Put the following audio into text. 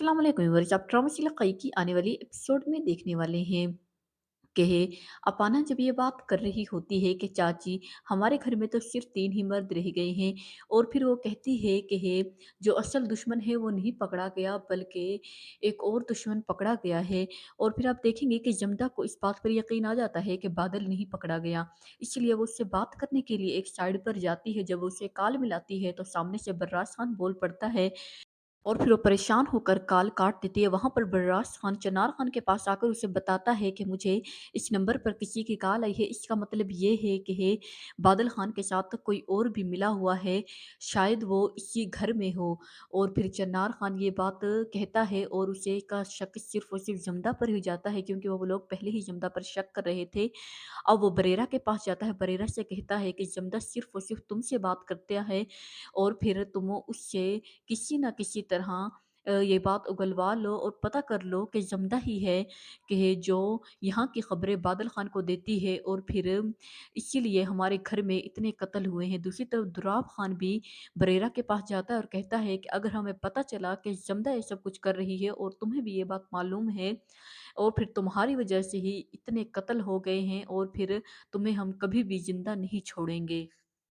अस्सलाम वालेकुम व्यूअर्स, आप ड्रामा सीरियल कई की आने वाली एपिसोड में देखने वाले हैं कि अपाना जब ये बात कर रही होती है कि चाची हमारे घर में तो सिर्फ 3 ही मर्द रह गए हैं। और फिर वो कहती है कि जो असल दुश्मन है वो नहीं पकड़ा गया बल्कि एक और दुश्मन पकड़ा गया है। और फिर आप देखेंगे कि जमदा को इस बात पर यकीन आ जाता है कि बादल नहीं पकड़ा गया, इसलिए वो उससे बात करने के लिए एक साइड पर जाती है। जब वो उसे काल मिलाती है तो सामने से बर्रास खान बोल पड़ता है और फिर वो परेशान होकर कॉल काट देती है। वहाँ पर बर्रास खान चनार खान के पास आकर उसे बताता है कि मुझे इस नंबर पर किसी की कॉल आई है। इसका मतलब ये है कि बादल खान के साथ कोई और भी मिला हुआ है, शायद वो इसी घर में हो। और फिर चनार खान ये बात कहता है और उसे का शक सिर्फ़ और सिर्फ़ जमदा पर ही जाता है, क्योंकि वो लोग पहले ही जमदा पर शक कर रहे थे। अब वो बरेरा के पास जाता है, बरेरा से कहता है कि जमदा सिर्फ़ और सिर्फ़ तुमसे बात करता है और फिर तुम उससे किसी न किसी तरह ये बात उगलवा लो और पता कर लो कि जमदा ही है कि जो यहाँ की खबरें बादल खान को देती है, और फिर इसीलिए हमारे घर में इतने कत्ल हुए हैं। दूसरी तरफ दुराब खान भी बरेरा के पास जाता है और कहता है कि अगर हमें पता चला कि जमदा ये सब कुछ कर रही है और तुम्हें भी ये बात मालूम है और फिर तुम्हारी वजह से ही इतने कत्ल हो गए हैं, और फिर तुम्हें हम कभी भी जिंदा नहीं छोड़ेंगे।